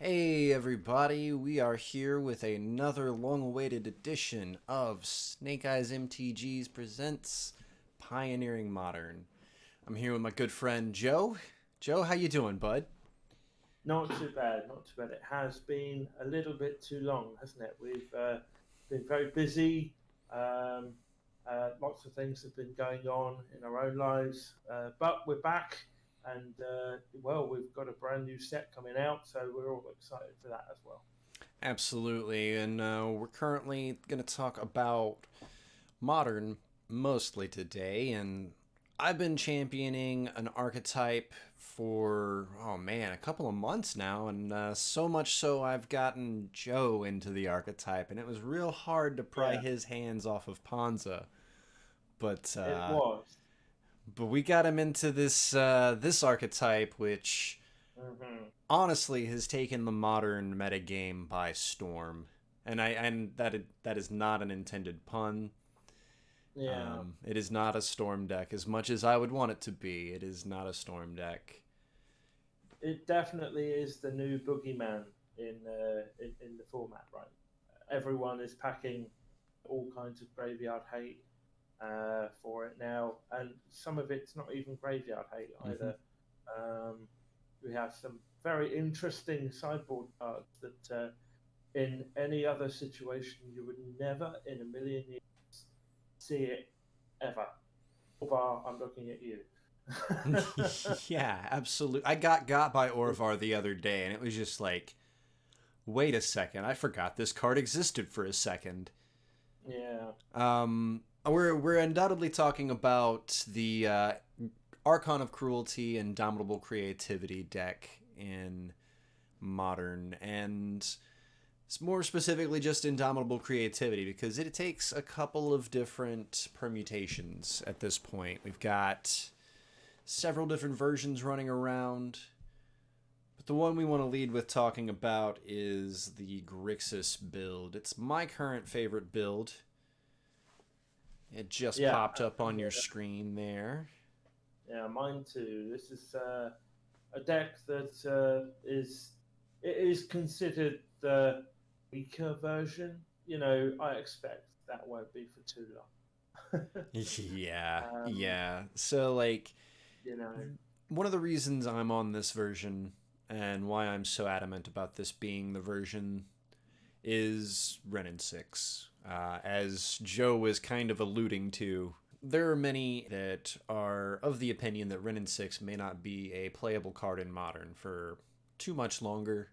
Hey everybody, we are here with another long-awaited edition of Snake Eyes MTGs presents Pioneering Modern. I'm here with my good friend Joe. Joe, how you doing, bud? Not too bad, not too bad. It has been a little bit too long, hasn't it? We've been very busy. Um, Lots of things have been going on in our own lives, but we're back, and well, we've got a brand new set coming out, so we're all excited for that as well. Absolutely, and we're currently going to talk about Modern mostly today, and I've been championing an archetype for, oh man, a couple of months now, and so much so I've gotten Joe into the archetype, and it was real hard to pry Yeah, his hands off of Panza. But it uh, was. but we got him into this archetype, which Hmm. honestly has taken the modern metagame by storm. And that is not an intended pun. Yeah, It is not a storm deck as much as I would want it to be. It is not a storm deck. it definitely is the new boogeyman in the format, right? Everyone is packing all kinds of graveyard hate for it now, and some of it's not even graveyard hate Hmm. either. Um, we have some very interesting sideboard cards that, in any other situation, you would never in a million years see it ever. Bar, I'm looking at you. Yeah, absolutely. I got by Orvar the other day, and it was just like, wait a second, I forgot this card existed for a second. Yeah, We're undoubtedly talking about the Archon of Cruelty and Indomitable Creativity deck in Modern, and more specifically just Indomitable Creativity because it takes a couple of different permutations at this point. We've got several different versions running around, but the one we want to lead with talking about is the Grixis build. It's my current favorite build. It just yeah, popped up on your screen there. yeah. Mine too. This is a deck that is it is considered the weaker version. I expect that won't be for too long. Yeah, um, yeah. So, like, you know, one of the reasons I'm on this version and why I'm so adamant about this being the version is Ren and 6. As Joe was kind of alluding to, there are many that are of the opinion that Ren and 6 may not be a playable card in Modern for too much longer.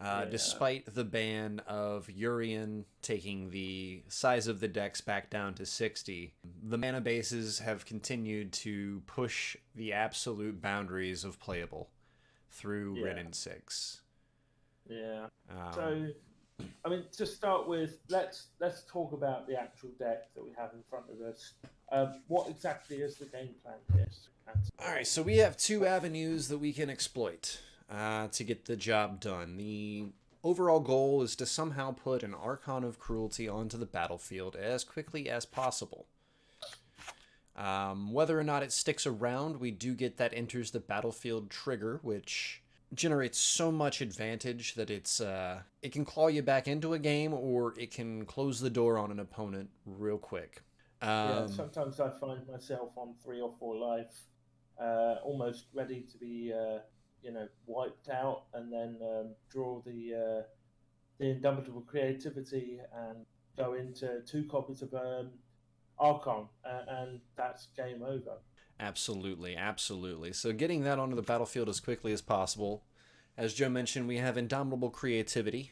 yeah, Despite the ban of Urian taking the size of the decks back down to 60, the mana bases have continued to push the absolute boundaries of playable through Ren yeah, and 6. yeah. Um, So, I mean, to start with, let's talk about the actual deck that we have in front of us. What exactly is the game plan here? all right, so we have two avenues that we can exploit to get the job done. The overall goal is to somehow put an Archon of Cruelty onto the battlefield as quickly as possible. Whether or not it sticks around, we do get that enters the battlefield trigger, which generates so much advantage that it can claw you back into a game or it can close the door on an opponent real quick. Yeah, Um, sometimes I find myself on 3 or 4 life, almost ready to be, wiped out, and then draw the indomitable creativity and go into 2 copies of Archon, and that's game over. Absolutely, absolutely. So getting that onto the battlefield as quickly as possible. As Joe mentioned, we have Indomitable Creativity.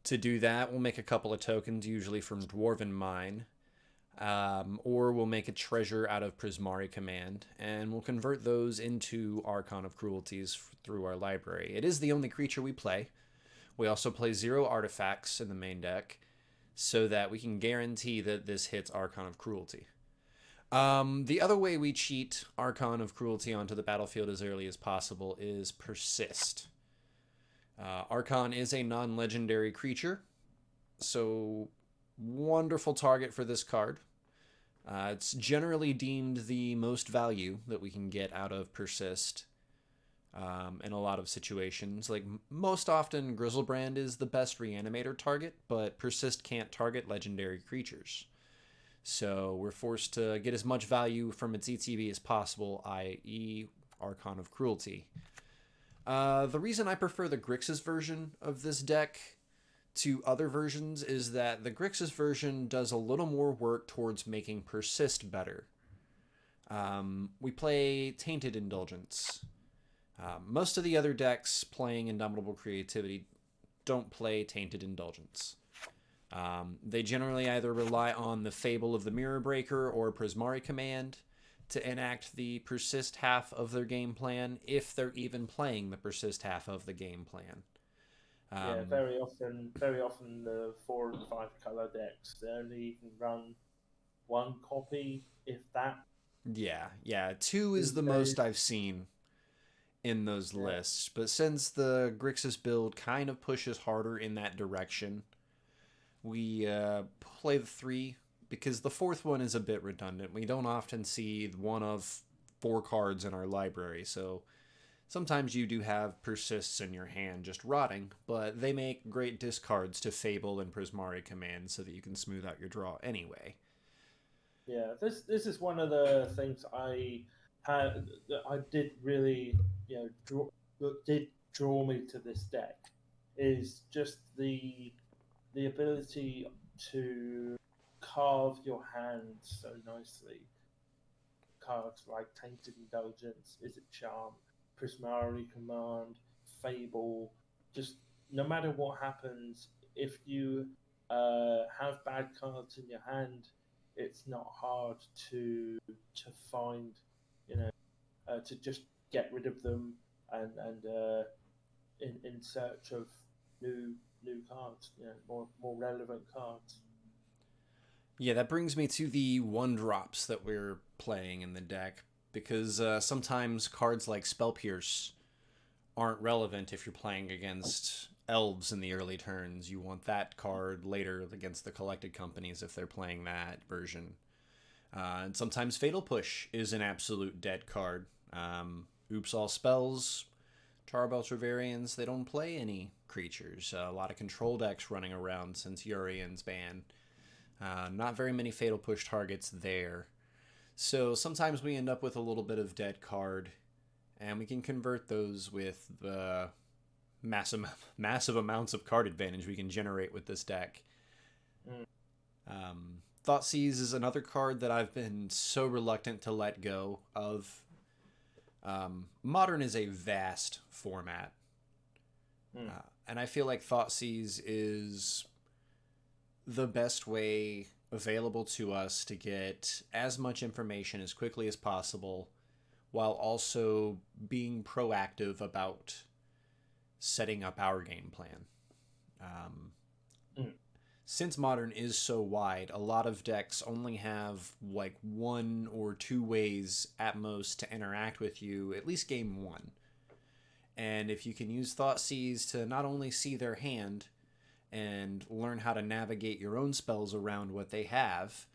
To do that, we'll make a couple of tokens, usually from Dwarven Mine, or we'll make a treasure out of Prismari Command, and we'll convert those into Archon of Cruelties through our library. It is the only creature we play. We also play 0 artifacts in the main deck, so that we can guarantee that this hits Archon of Cruelty. The other way we cheat Archon of Cruelty onto the battlefield as early as possible is Persist. Archon is a non legendary creature, so wonderful target for this card. It's generally deemed the most value that we can get out of Persist. in a lot of situations. Like most often, Grizzlebrand is the best reanimator target, but Persist can't target legendary creatures. So we're forced to get as much value from its ETB as possible, i.e., Archon of Cruelty. The reason I prefer the Grixis version of this deck to other versions is that the Grixis version does a little more work towards making Persist better. We play Tainted Indulgence. Most of the other decks playing Indomitable Creativity don't play Tainted Indulgence. They generally either rely on the Fable of the Mirror Breaker or Prismari Command to enact the Persist half of their game plan, if they're even playing the Persist half of the game plan. Yeah, very often the 4 and 5 color decks they only even run one copy, if that. Yeah. Two is These the days. most I've seen in those Yeah, lists, but since the Grixis build kind of pushes harder in that direction, we play the 3 because the 4th one is a bit redundant. We don't often see one of 4 cards in our library, so sometimes you do have Persists in your hand just rotting, but they make great discards to Fable and Prismari Command so that you can smooth out your draw anyway. yeah. This is one of the things I had that I did really, that did draw me to this deck is just the ability to carve your hand so nicely. Cards like Tainted Indulgence, Is It Charm, Prismari Command, Fable. Just no matter what happens, if you have bad cards in your hand, it's not hard to find, to just get rid of them and in search of new cards, more relevant cards. Yeah, that brings me to the 1-drops that we're playing in the deck, because sometimes cards like Spell Pierce aren't relevant if you're playing against elves in the early turns. You want that card later against the Collected Companies if they're playing that version. And sometimes Fatal Push is an absolute dead card. Oops All Spells, Charbel Travarians, they don't play any creatures. A lot of control decks running around since Urian's ban. Not very many Fatal Push targets there. So sometimes we end up with a little bit of dead card, and we can convert those with the massive amounts of card advantage we can generate with this deck. Mm. Thoughtseize is another card that I've been so reluctant to let go of. Modern is a vast format, Mm. and I feel like Thoughtseize is the best way available to us to get as much information as quickly as possible while also being proactive about setting up our game plan. Mm. Since Modern is so wide, a lot of decks only have like 1 or 2 ways at most to interact with you, at least game 1. And if you can use Thoughtseize to not only see their hand and learn how to navigate your own spells around what they have,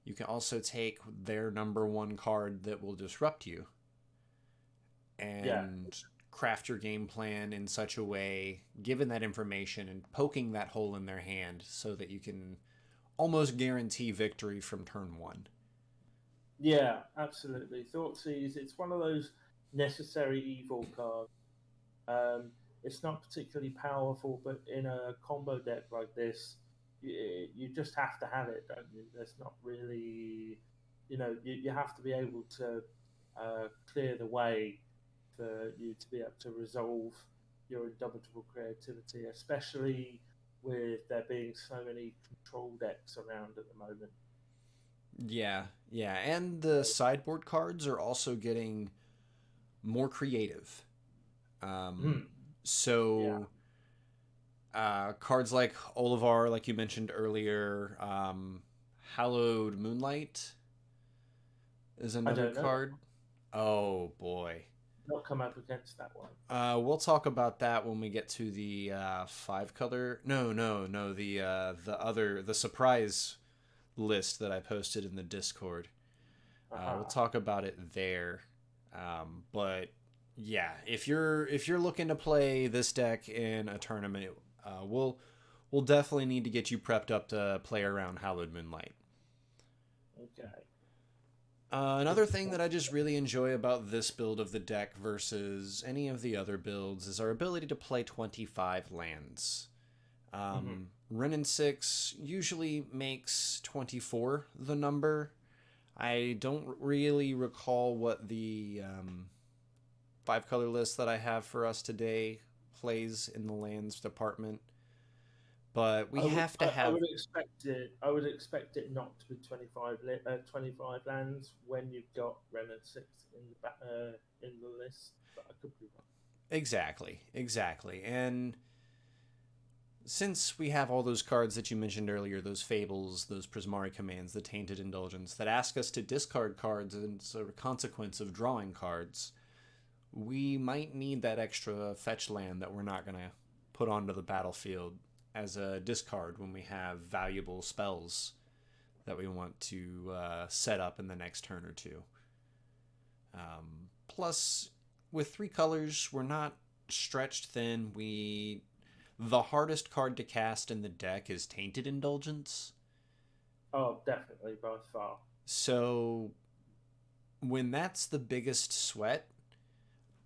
you can also take their number 1 card that will disrupt you and craft your game plan in such a way, given that information and poking that hole in their hand so that you can almost guarantee victory from turn 1. Yeah, absolutely. Thoughtseize, it's one of those necessary evil cards. It's not particularly powerful, but in a combo deck like this, you just have to have it, don't you? There's not really, you have to be able to clear the way for you to be able to resolve your Indomitable Creativity, especially with there being so many control decks around at the moment. Yeah, and the sideboard cards are also getting more creative. Um, Mm. Yeah, so cards like Olivar, like you mentioned earlier, Hallowed Moonlight is I another don't know that. card. Oh boy. Not come up against that one. We'll talk about that when we get to the 5-color. No. The surprise list that I posted in the Discord. We'll Aha. talk about it there. But Yeah, if you're looking to play this deck in a tournament, we'll definitely need to get you prepped up to play around Hallowed Moonlight. Okay. Another thing that I just really enjoy about this build of the deck versus any of the other builds is our ability to play 25 lands. Hmm. Wrenn and 6 usually makes 24 the number. I don't really recall what the five color list that I have for us today plays in the lands department, but we have to I have would expect it. I would expect it not to be 25 lands when you've got Renan six in the list. But I could be wrong. exactly. And since we have all those cards that you mentioned earlier, those fables, those Prismari commands, the Tainted Indulgence, that ask us to discard cards as a consequence of drawing cards, we might need that extra fetch land that we're not going to put onto the battlefield as a discard when we have valuable spells that we want to set up in the next turn or two. Plus, with three colors, we're not stretched thin. The hardest card to cast in the deck is Tainted Indulgence. Oh, definitely by far. So when that's the biggest sweat,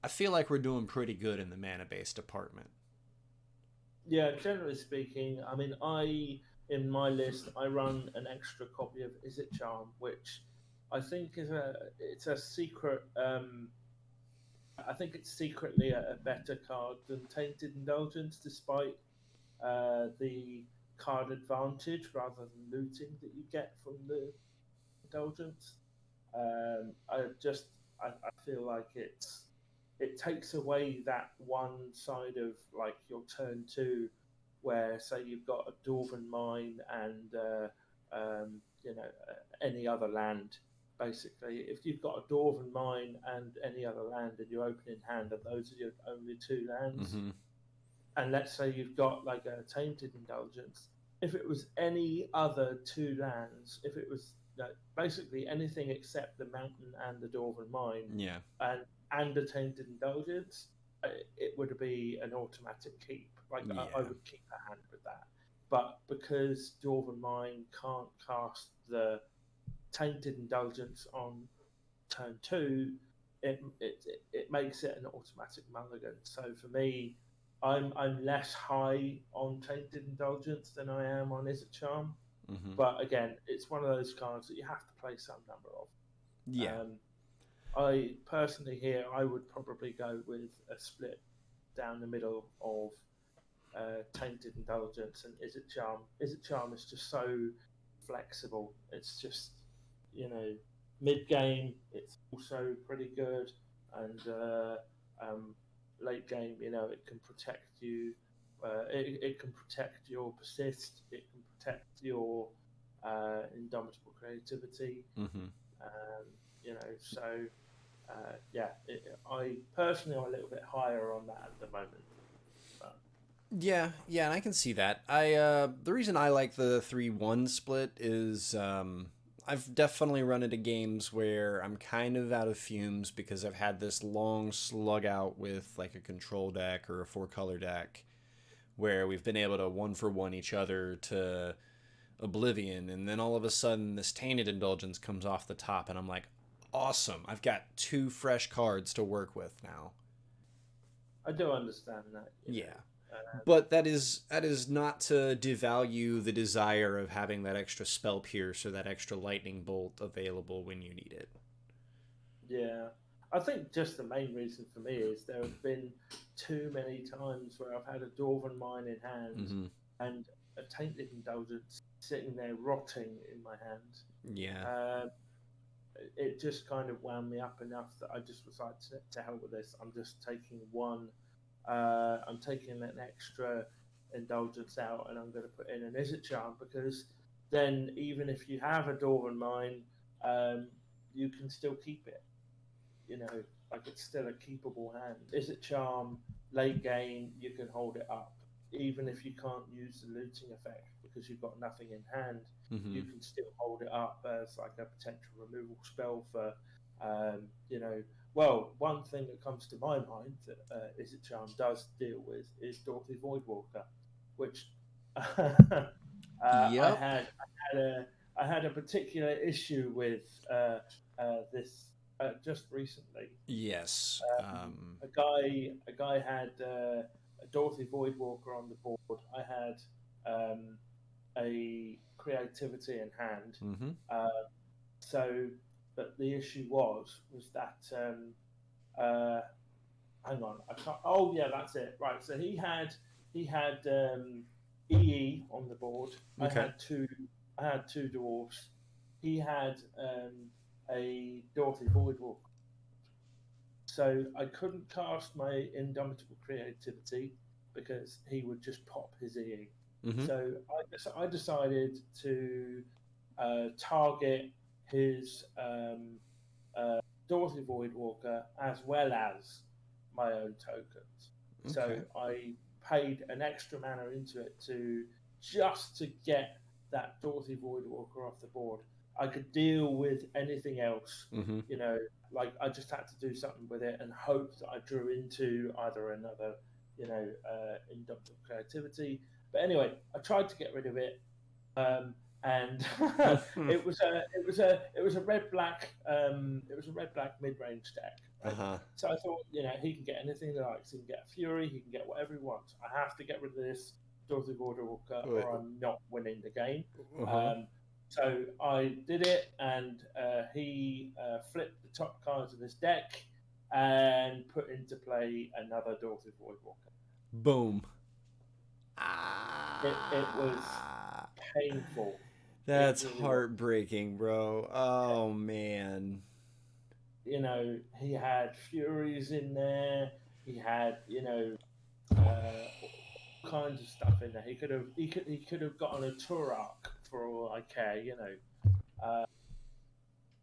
I feel like we're doing pretty good in the mana base department. Yeah, generally speaking, I mean, in my list I run an extra copy of Is It Charm, which I think it's a secret. I think it's secretly a better card than Tainted Indulgence, despite the card advantage rather than looting that you get from the indulgence. I just I feel like it takes away that one side of like your turn two, where say you've got a Dwarven Mine and any other land. Basically, if you've got a Dwarven Mine and any other land in your opening hand, and those are your only two lands, Mm-hmm. and let's say you've got like a Tainted Indulgence, if it was any other two lands, if it was basically anything except the mountain and the Dwarven Mine, Yeah. and a Tainted Indulgence, it would be an automatic keep. Like I Yeah. would keep a hand with that. But because Dwarven Mine can't cast the Tainted Indulgence on turn two, it makes it an automatic mulligan. So for me, I'm less high on Tainted Indulgence than I am on Is It Charm. Mm-hmm. But again, it's one of those cards that you have to play some number of. Yeah. I personally here I would probably go with a split down the middle of Tainted Indulgence and Is It Charm. Is It Charm is just so flexible. It's just mid game. It's also pretty good, and late game, it can protect you. It can protect your persist. It can protect your indomitable creativity. Mm-hmm. Um, so yeah, I personally am a little bit higher on that at the moment. But, Yeah, and I can see that. The reason I like the 3-1 split is I've definitely run into games where I'm kind of out of fumes because I've had this long slug out with like a control deck or a four color deck where we've been able to one for one each other to oblivion, and then all of a sudden this Tainted Indulgence comes off the top and I'm like, awesome, I've got two fresh cards to work with now. I do understand that. Yeah. But that is not to devalue the desire of having that extra spell pierce or that extra lightning bolt available when you need it. Yeah. I think just the main reason for me is there have been too many times where I've had a Dwarven Mine in hand Mm-hmm. and a Tainted Indulgence sitting there rotting in my hand. Yeah. Uh, it just kind of wound me up enough that I just was like, to hell with this. I'm just taking one. I'm taking an extra indulgence out, and I'm going to put in an Is It Charm, because then even if you have a Dwarven Mine, um, you can still keep it. You know, like it's still a keepable hand. Is It Charm, late game, you can hold it up. Even if you can't use the looting effect because you've got nothing in hand, Mm-hmm. you can still hold it up as like a potential removal spell for You know, well, one thing that comes to my mind that Is It Charm does deal with is Dorothy Voidwalker, which Yep. I had a particular issue with this just recently. Yes. A guy had a Dorothy Voidwalker on the board. I had a creativity in hand. Mm-hmm. Uh, so, but the issue was that uh, hang on, I can't. Oh yeah, that's it. Right. So he had EE on the board. Okay. I had two dwarfs. He had a Dorothy Voidwalker. So I couldn't cast my Indomitable Creativity because he would just pop his EE. Mm-hmm. So I decided to target his Dorothy Voidwalker as well as my own tokens. So Okay. I paid an extra mana into it just to get that Dorothy Voidwalker off the board. I could deal with anything else, Mm-hmm. you know, like I just had to do something with it and hope that I drew into either another, Indomitable Creativity. But anyway, I tried to get rid of it, and it was a red black mid range deck, right? Uh-huh. So I thought, he can get anything he likes. He can get a Fury. He can get whatever he wants. I have to get rid of this Dorothy Voidwalker, Wait. or I'm not winning the game. Uh-huh. So I did it, and he flipped the top cards of his deck and put into play another Dorothy Voidwalker. Boom. It was painful. It That's really was. heartbreaking, bro. Oh man. He had Furies in there. He had, all kinds of stuff in there. He could have gotten a Turok for all I care.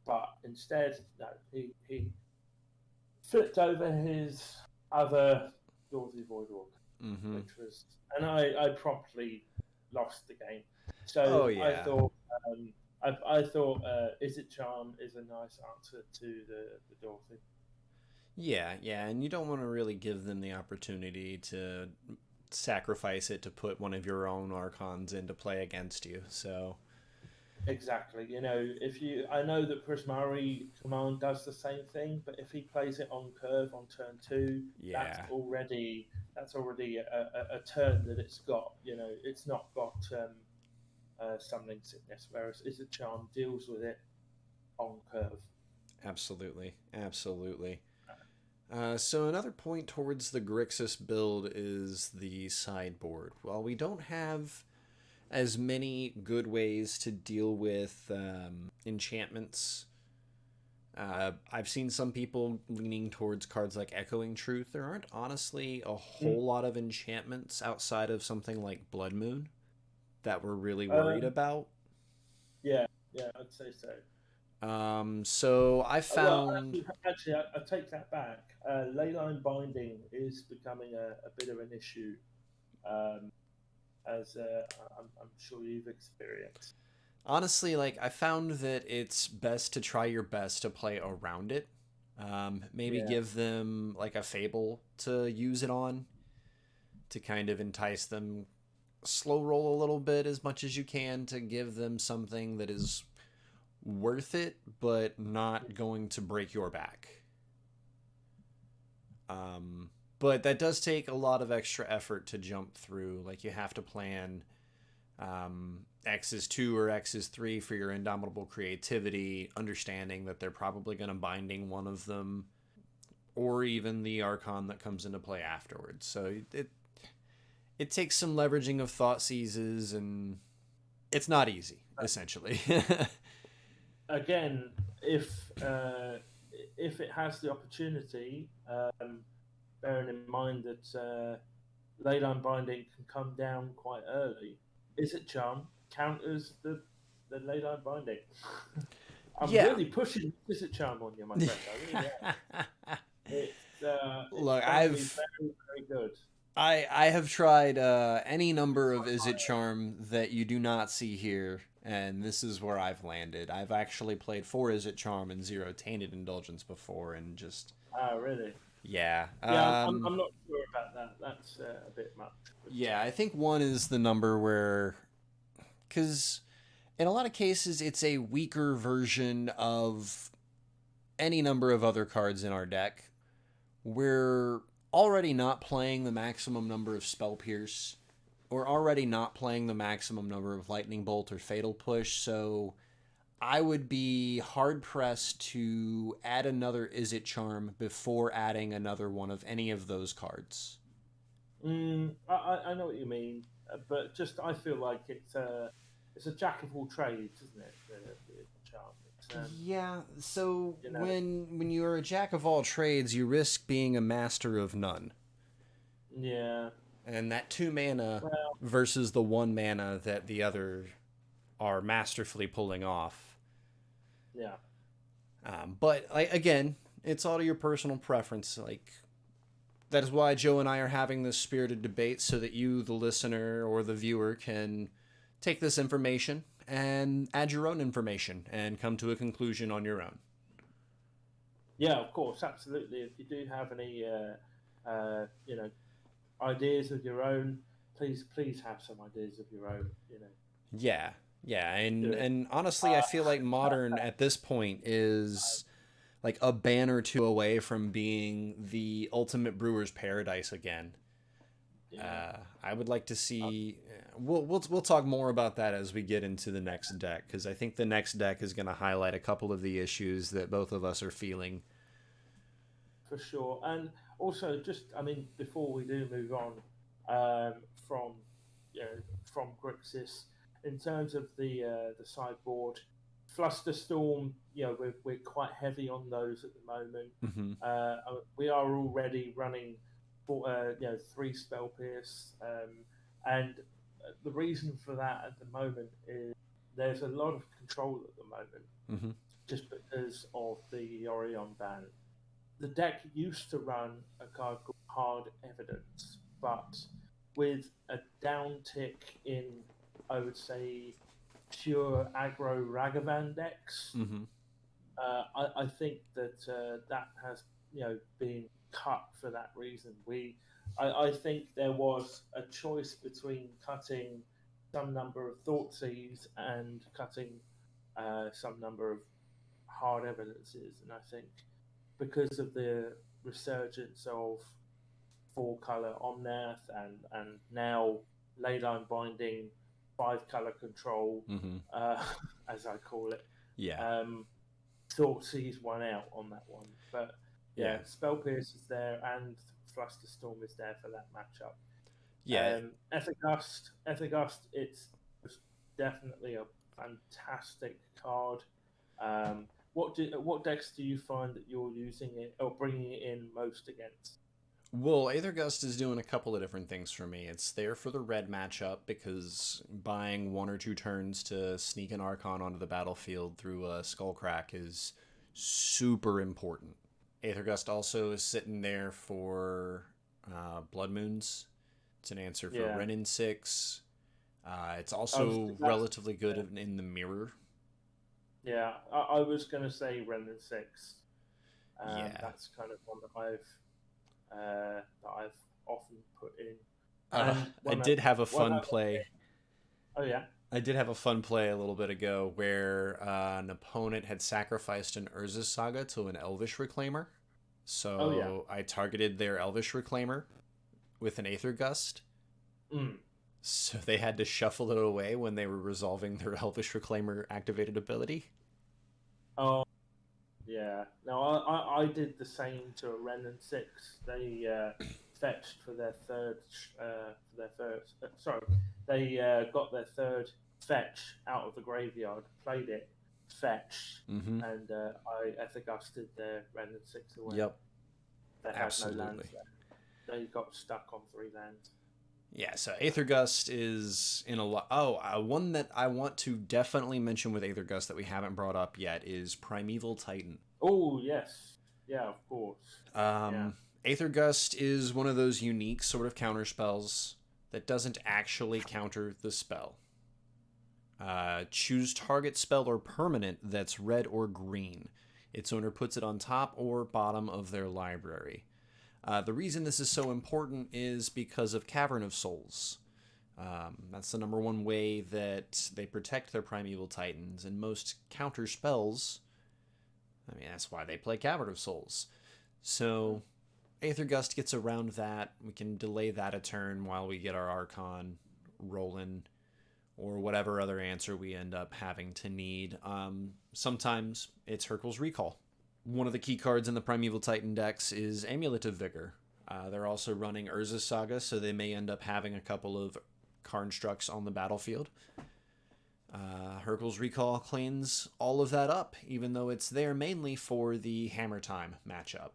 But instead, no, he flipped over his other Dorothy Voidwalker, Mm-hmm. which was, and I promptly lost the game. Oh So yeah. I thought Is It Charm is a nice answer to the Dorothy. Yeah, yeah, and you don't want to really give them the opportunity to sacrifice it to put one of your own archons into play against you. So, Exactly. I know that Prismari Command does the same thing, but if he plays it on curve on turn two, yeah. that's already a turn that it's got. It's not got summoning sickness, whereas Is It Charm deals with it on curve. Absolutely. Absolutely. So another point towards the Grixis build is the sideboard. While we don't have as many good ways to deal with enchantments, I've seen some people leaning towards cards like Echoing Truth. There aren't honestly a whole lot of enchantments outside of something like Blood Moon that we're really worried about. Yeah, yeah, I'd say so. So I Well, found. actually, I take that back. Leyline binding is becoming a bit of an issue, um, as I'm sure you've experienced. Honestly, like, I found that it's best to try your best to play around it. Maybe Yeah, give them, like, a fable to use it on to kind of entice them. Slow roll a little bit as much as you can to give them something that is worth it, but not going to break your back. But that does take a lot of extra effort to jump through. Like, you have to plan X is 2 or X is 3 for your Indomitable Creativity, understanding that they're probably going to binding one of them, or even the Archon that comes into play afterwards. So it takes some leveraging of thought seizes, and it's not easy, essentially. again, if it has the opportunity, bearing in mind that leyline binding can come down quite early, Is It Charm counters the leyline binding. I'm Yeah. really pushing Is It Charm on you, my friend. I really am. It's Look, going to be very, very good. I have tried any number of Is It Charm that you do not see here, and this is where I've landed. I've actually played 4 Is It Charm and 0 Tainted Indulgence before, and just Oh, really? yeah. Yeah, I'm not sure about that. That's a bit much. But, Yeah, I think 1 is the number where, because in a lot of cases it's a weaker version of any number of other cards in our deck. We're already not playing the maximum number of Spell Pierce. We're already not playing the maximum number of Lightning Bolt or Fatal Push, so I would be hard pressed to add another Is It Charm before adding another one of any of those cards. I know what you mean, but just I feel like it's a jack of all trades, isn't it? The charm. It's, Yeah, so you know, when you're a jack of all trades, you risk being a master of none. yeah. And that 2 mana Well, versus the 1 mana that the other are masterfully pulling off. yeah. But again, it's all to your personal preference. Like, that is why Joe and I are having this spirited debate, so that you, the listener or the viewer, can take this information and add your own information and come to a conclusion on your own. Yeah, of course, absolutely. If you do have any, you know, ideas of your own, please have some ideas of your own. You know, Yeah, yeah, do and it. and honestly, I feel like Modern at this point is like a ban or two away from being the ultimate brewer's paradise again. Yeah, I would like to see. We'll talk more about that as we get into the next deck, because I think the next deck is going to highlight a couple of the issues that both of us are feeling. for sure. And also, just I mean, before we do move on from you know, from Grixis, in terms of the sideboard, Flusterstorm, you know, we're quite heavy on those at the moment. Hmm. We are already running you know, 3 spell pierce, and the reason for that at the moment is there's a lot of control at the moment, Hmm. just because of the Orion ban. The deck used to run a card called Hard Evidence, but with a downtick in, I would say, pure aggro Ragavan decks, Hmm. I think that that has, you know, been cut for that reason. I think there was a choice between cutting some number of Thoughtseize and cutting some number of hard evidences, and I think because of the resurgence of 4 color Omnath and now Leyline Binding, 5 color control, Hmm. as I call it. Yeah, Thoughtseize one out on that one. But yeah, yeah, Spell Pierce is there and Flusterstorm is there for that matchup. yeah. Ethergust, it's definitely a fantastic card. What decks do you find that you're using it or bringing it in most against? Well, Aethergust is doing a couple of different things for me. It's there for the red matchup, because buying 1 or 2 turns to sneak an Archon onto the battlefield through a Skullcrack is super important. Aethergust also is sitting there for Blood Moons. It's an answer for Yeah, Renin 6. It's I was, also that's relatively good in the mirror. yeah. I was going to say Remnant 6. Yeah. That's kind of one that I've often put in. And I one did have a one fun other play. oh yeah. I did have a fun play a little bit ago where an opponent had sacrificed an Urza Saga to an Elvish Reclaimer. Oh yeah. So I targeted their Elvish Reclaimer with an Aether Gust. Mm. So they had to shuffle it away when they were resolving their Elvish Reclaimer activated ability. Oh yeah. No, I did the same to a Remnant 6. They fetched for their third. Sorry, they got their third fetch out of the graveyard, played it, fetch, Mm-hmm. and I Ethagusted their Remnant 6 away. Yep, They had no absolutely. lands left. They got stuck on 3 lands. Yeah, so Aether Gust is in a lot. Oh, one that I want to definitely mention with Aether Gust that we haven't brought up yet is Primeval Titan. Oh yes, yeah, of course. Yeah. Aether Gust is one of those unique sort of counter spells that doesn't actually counter the spell. Choose target spell or permanent that's red or green. Its owner puts it on top or bottom of their library. The reason this is so important is because of Cavern of Souls. That's the number one way that they protect their Primeval Titans, and most counter spells, I mean, that's why they play Cavern of Souls. So, Aether Gust gets around that. We can delay that a turn while we get our Archon rolling, or whatever other answer we end up having to need. Sometimes it's Hurkyl's Recall. One of the key cards in the Primeval Titan decks is Amulet of Vigor. They're also running Urza's Saga, so they may end up having a couple of Karnstructs on the battlefield. Hurkyl's Recall cleans all of that up, even though it's there mainly for the Hammer Time matchup.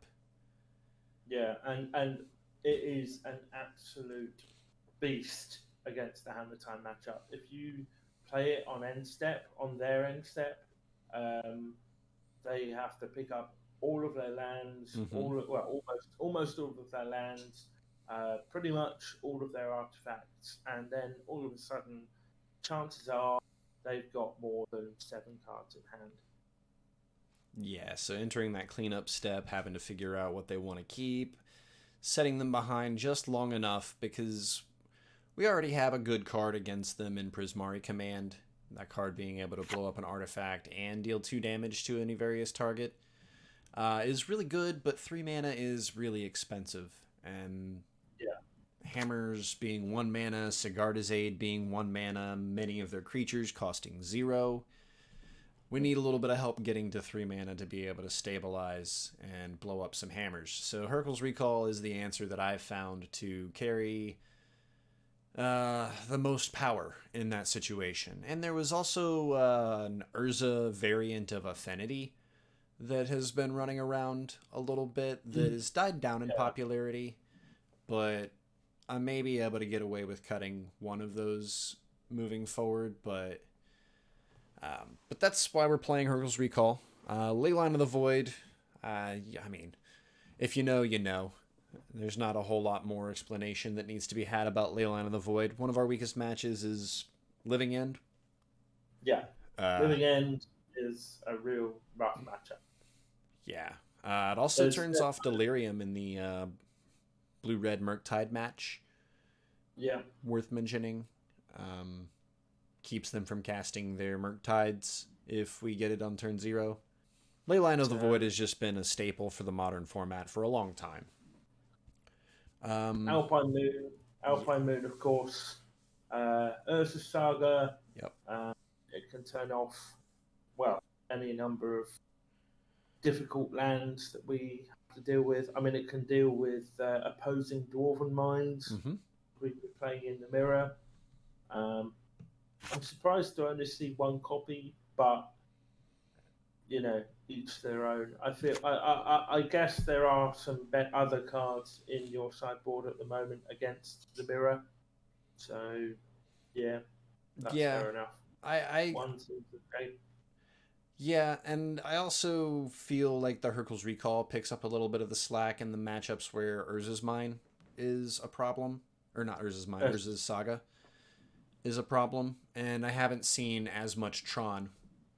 Yeah, and it is an absolute beast against the Hammer Time matchup. If you play it on end step, on their end step, they have to pick up all of their lands, almost all of their lands, pretty much all of their artifacts, and then all of a sudden, chances are they've got more than 7 cards in hand. Yeah, so entering that cleanup step, having to figure out what they want to keep, setting them behind just long enough, because we already have a good card against them in Prismari Command. That card being able to blow up an artifact and deal 2 damage to any various target is really good, but 3 mana is really expensive. And Hammers being 1 mana, Sigarda's Aid being 1 mana, many of their creatures costing 0. We need a little bit of help getting to 3 mana to be able to stabilize and blow up some hammers. So Hurkyl's Recall is the answer that I've found to carry the most power in that situation. And there was also an Urza variant of Affinity that has been running around a little bit that has died down in popularity, but I may be able to get away with cutting one of those moving forward, but that's why we're playing Hurkyl's Recall. Leyline of the Void, I mean, if you know, you know. There's not a whole lot more explanation that needs to be had about Leyline of the Void. One of our weakest matches is Living End. Yeah, Living End is a real rough matchup. Yeah. It also turns off Delirium in the Blue-Red Murktide match. Yeah. Worth mentioning. Keeps them from casting their Murktides if we get it on turn 0. Leyline of the Void has just been a staple for the modern format for a long time. Alpine Moon, of course. Urza's Saga. Yep. It can turn off, well, any number of difficult lands that we have to deal with. I mean, it can deal with opposing Dwarven Mines. Mm-hmm. We've been playing in the mirror. I'm surprised to only see 1 copy, but each their own. I guess there are some other cards in your sideboard at the moment against the mirror. So, that's fair enough. One seems okay. Yeah, and I also feel like the Hurkyl's Recall picks up a little bit of the slack in the matchups where Urza's Mine is a problem. Or not Urza's Mine, Urza's Saga is a problem. And I haven't seen as much Tron,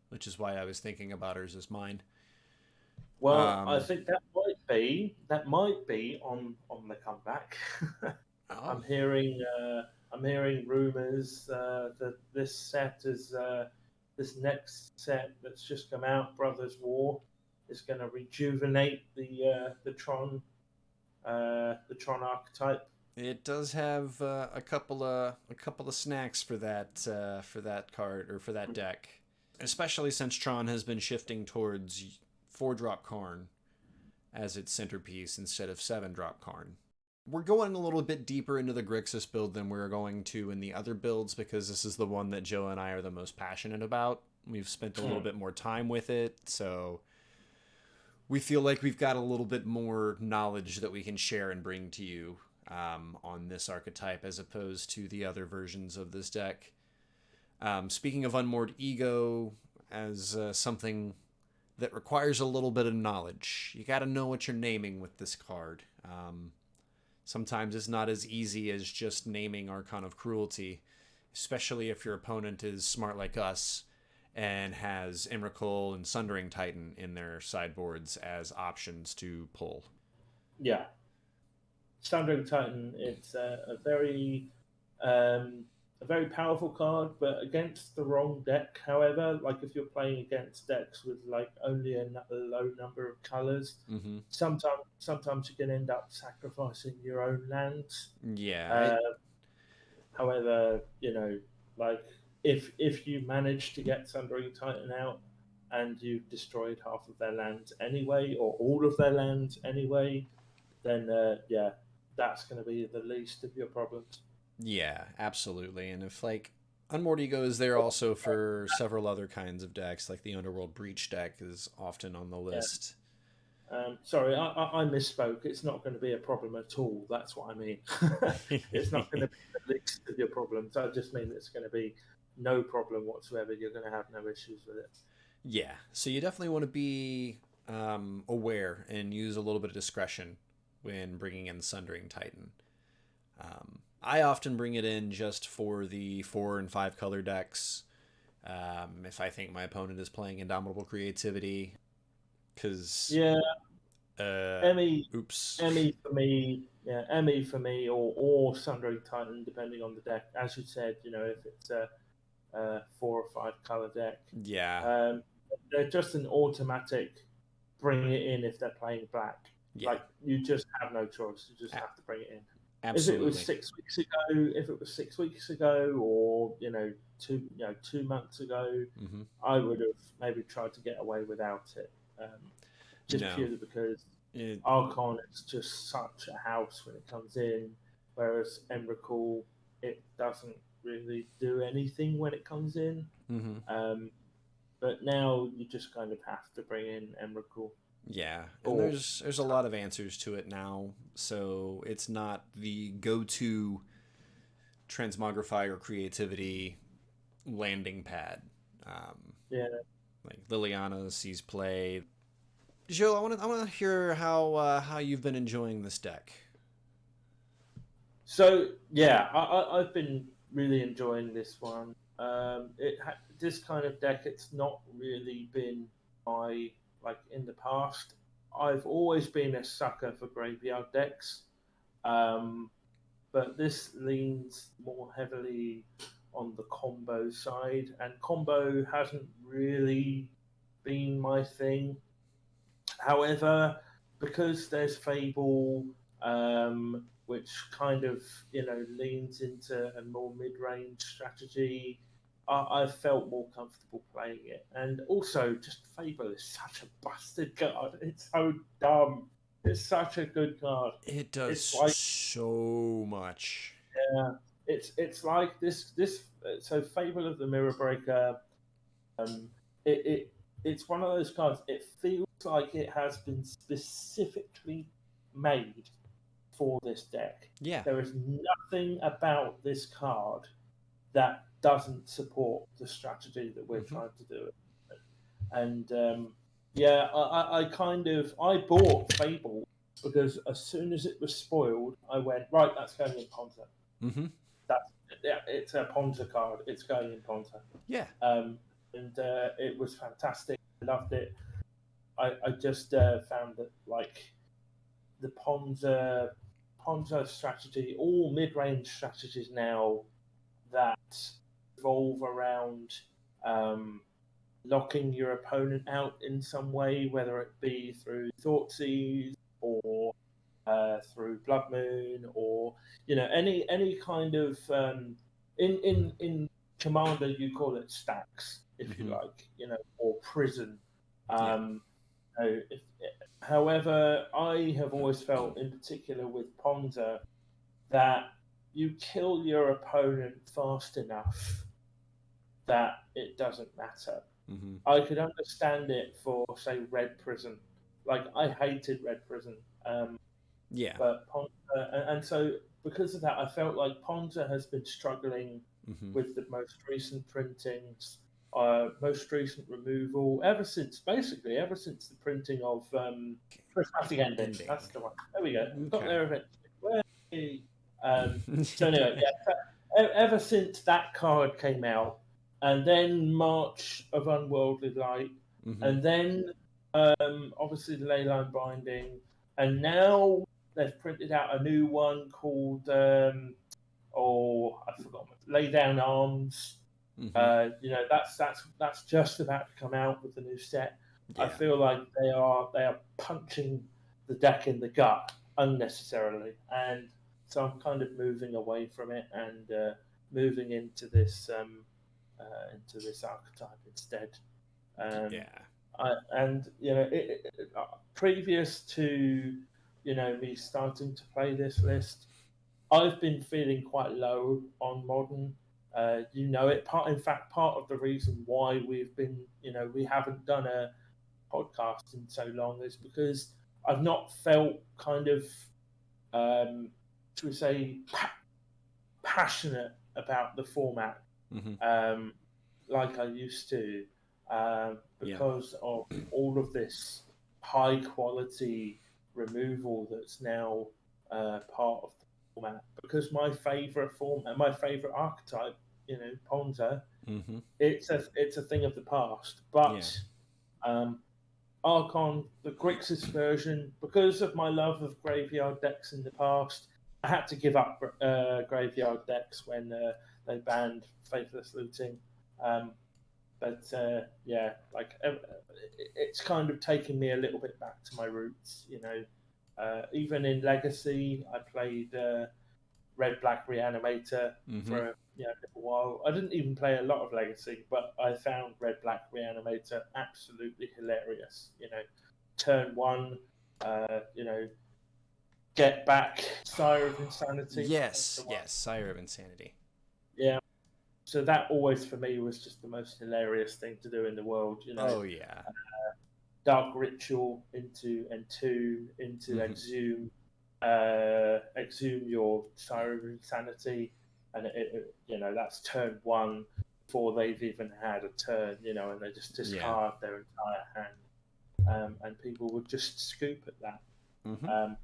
which is why I was thinking about Urza's Mine. Well, I think that might be on the comeback. I'm hearing rumors that this next set that's just come out, Brothers War, is going to rejuvenate the Tron archetype. It does have a couple of snacks for that card or for that deck, especially since Tron has been shifting towards 4-drop Karn as its centerpiece instead of 7-drop Karn. We're going a little bit deeper into the Grixis build than we're going to in the other builds because this is the one that Joe and I are the most passionate about. We've spent a little bit more time with it, so we feel like we've got a little bit more knowledge that we can share and bring to you on this archetype as opposed to the other versions of this deck. Speaking of Unmoored Ego as something that requires a little bit of knowledge, you got to know what you're naming with this card. Sometimes it's not as easy as just naming Archon of Cruelty. especially if your opponent is smart like us and has Emrakul and Sundering Titan in their sideboards as options to pull. Yeah, Sundering Titan. It's um, a very powerful card, but against the wrong deck. However, like if you're playing against decks with like only a low number of colors, Mm-hmm. sometimes you can end up sacrificing your own lands. Yeah. Uh, However, like if you manage to get Sundering Titan out and you've destroyed half of their lands anyway, or all of their lands anyway, then yeah, that's going to be the least of your problems. Yeah, absolutely. And if like Unmortigo is there also for several other kinds of decks, like the Underworld Breach deck is often on the Yeah. list. Sorry, I misspoke. It's not going to be a problem at all. That's what I mean. It's not going to be the least of your problems. I just mean it's going to be no problem whatsoever. You're going to have no issues with it. Yeah, so you definitely want to be aware and use a little bit of discretion when bringing in Sundering Titan. I often bring it in just for the 4 and 5 color decks. If I think my opponent is playing Indomitable Creativity, because Yeah, Emmy, oops, Emmy for me, yeah, Emmy for me, or Sundering Titan, depending on the deck. As you said, if it's a 4 or 5 color deck, yeah, they're just an automatic bring it in if they're playing black. yeah, Like you just have no choice; you just have to bring it in. If it was absolutely. 6 weeks ago, or 2 months ago, Mm-hmm. I would have maybe tried to get away without it. Just No, purely because it, Archon is just such a house when it comes in, whereas Emrakul, it doesn't really do anything when it comes in. mm-hmm. But now you just kind of have to bring in Emrakul. Yeah, and Or there's a lot of answers to it now, so it's not the go-to transmogrify or creativity landing pad. yeah. Like Liliana sees play. Joe, I want to hear how you've been enjoying this deck. So yeah, I've been really enjoying this one. This kind of deck, it's not really been my like in the past. I've always been a sucker for graveyard decks, um, but this leans more heavily on the combo side, and combo hasn't really been my thing. However, because there's Fable, which kind of leans into a more mid-range strategy, I felt more comfortable playing it. And also, just Fable is such a busted card. It's so dumb. It's such a good card. It does It's like so much. it's like this. So Fable of the Mirror Breaker. Um, it, it it's one of those cards. It feels like it has been specifically made for this deck. Yeah. There is nothing about this card that doesn't support the strategy that we're Mm-hmm. trying to do. And yeah, I bought Fable because as soon as it was spoiled, I went right. That's going in Ponza. Mm-hmm. That's it's a Ponza card. It's going in Ponza. Yeah. And it was fantastic. I loved it. I just found that like the Ponza strategy, all mid-range strategies now that revolve around locking your opponent out in some way, whether it be through Thoughtseize or through Blood Moon, or any kind of in Commander you call it stacks, if you Mm-hmm. like, or prison. Yeah. If, however, I have always felt, in particular with Ponza, that you kill your opponent fast enough that it doesn't matter. Mm-hmm. I could understand it for, say, Red Prison. Like, I hated Red Prison. Yeah. But Ponza, and so because of that, I felt like Ponza has been struggling Mm-hmm. with the most recent printings, most recent removal, basically ever since the printing of Prismatic Ending. That's the one. There we go. Got Okay. there eventually. So anyway, yeah. ever since that card came out, and then March of Unworldly Light, Mm-hmm. and then obviously the Leyline Binding, and now they've printed out a new one called I forgot, Lay Down Arms. Mm-hmm. That's just about to come out with the new set. I Yeah. feel like they are punching the deck in the gut unnecessarily, and so I'm kind of moving away from it and moving into this archetype instead. Um, Yeah. and previous to me starting to play this list, I've been feeling quite low on modern. In fact, part of the reason why we haven't done a podcast in so long is because I've not felt kind of, should we say, passionate about the format Mm-hmm. um, like I used to, Yeah. because of all of this high quality removal that's now part of the format. Because my favorite format, my favorite archetype, Ponza, Mm-hmm. it's a thing of the past. Yeah. But um, Archon, the Grixis version, because of my love of graveyard decks in the past, I had to give up graveyard decks when they banned Faithless Looting. Um, it's kind of taken me a little bit back to my roots. Even in Legacy, I played Red Black Reanimator Mm-hmm. for a little while. I didn't even play a lot of Legacy, but I found Red Black Reanimator absolutely hilarious. Turn one, uh, you know, get back Sire of Insanity. That's Yes. the one. Yes. Sire of Insanity. Yeah. So that always for me was just the most hilarious thing to do in the world. Oh yeah. Dark Ritual into Entomb into Mm-hmm. exhume your Sire of Insanity, and that's turn one before they've even had a turn, and they just Yeah. discard their entire hand, and people would just scoop at that. Mm-hmm. Um,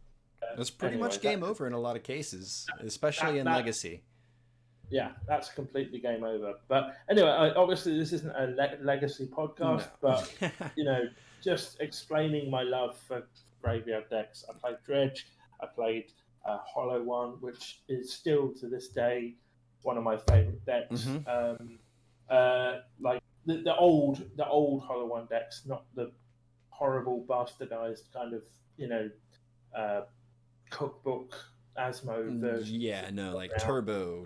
It's pretty anyway, much game over in a lot of cases, especially that in that Legacy. yeah, that's completely game over. But anyway, obviously this isn't a legacy No. podcast, but you know, just explaining my love for graveyard decks. I played Dredge. I played Hollow One, which is still to this day one of my favorite decks. Mm-hmm. Like the old Hollow One decks, not the horrible bastardized kind of uh, cookbook Asmo versions Yeah, that no, we've like got now.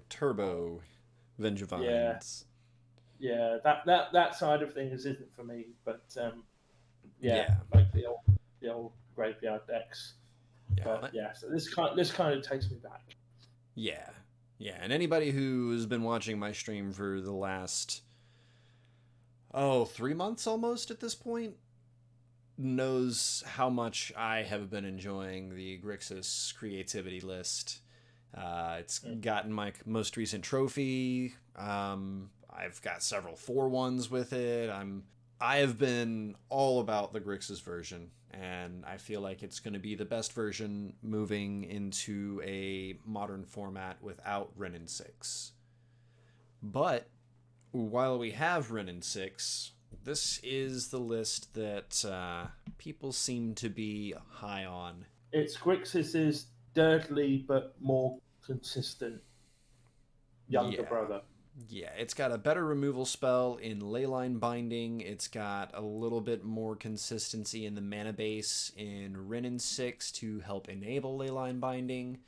Turbo, Yeah, Vengevines. that side of things isn't for me. But yeah, Yeah, like the old graveyard decks. yeah, But yeah, so this kind of takes me back. yeah, yeah. And anybody who's been watching my stream for the last 3 months almost at this point knows how much I have been enjoying the Grixis creativity list. It's gotten my most recent trophy. I've got several 4-1s with it. I have been all about the Grixis version, and I feel like it's going to be the best version moving into a modern format without Ren and 6. But while we have Ren and 6, this is the list that people seem to be high on. It's Grixis's dirtly but more consistent younger Yeah. brother. Yeah, it's got a better removal spell in Leyline Binding. It's got a little bit more consistency in the mana base in Ren and 6 to help enable Leyline Binding.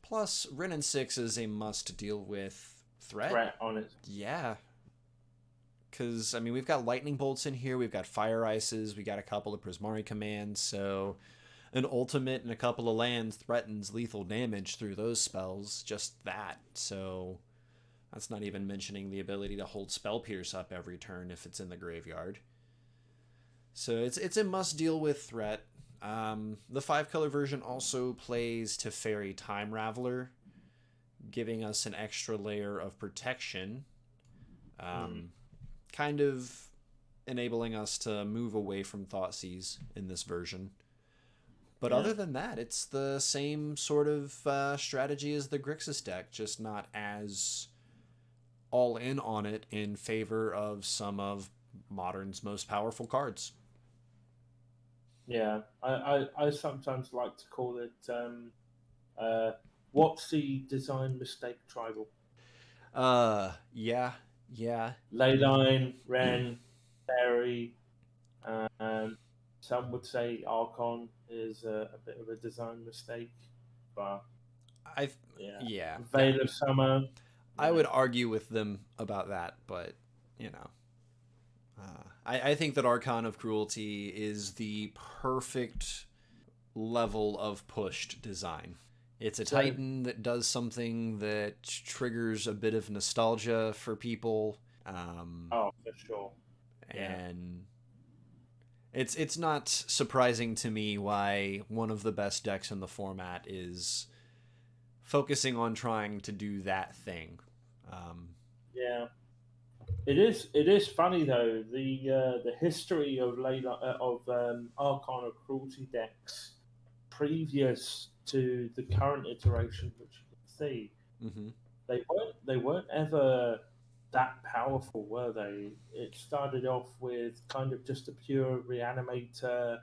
Plus, Ren and 6 is a must deal with threat. On it. Yeah. Because, I mean, we've got Lightning Bolts in here, we've got Fire Ices, we got a couple of Prismari commands, so an ultimate and a couple of lands threatens lethal damage through those spells, just that. So that's not even mentioning the ability to hold Spell Pierce up every turn if it's in the graveyard. So it's a must deal with threat. The 5-color version also plays Teferi Time Raveler, giving us an extra layer of protection. Kind of enabling us to move away from Thoughtseize in this version. But Yeah. other than that, it's the same sort of strategy as the Grixis deck, just not as all in on it in favor of some of Modern's most powerful cards. Yeah. I sometimes like to call it uh, what's the design mistake tribal? Yeah, yeah. Leyline, Ren, Fairy, and some would say Archon is a bit of a design mistake, but I, yeah, yeah, yeah. Veil of Summer, I yeah, would argue with them about that, but you know, I think that Archon of Cruelty is the perfect level of pushed design. It's a so Titan that does something that triggers a bit of nostalgia for people, oh for sure, yeah, and it's not surprising to me why one of the best decks in the format is focusing on trying to do that thing. Um, yeah. It is funny though the history of Archon of Cruelty decks previous to the current iteration, which you can see. mhm. They weren't ever that powerful, were they? It started off with kind of just a pure reanimator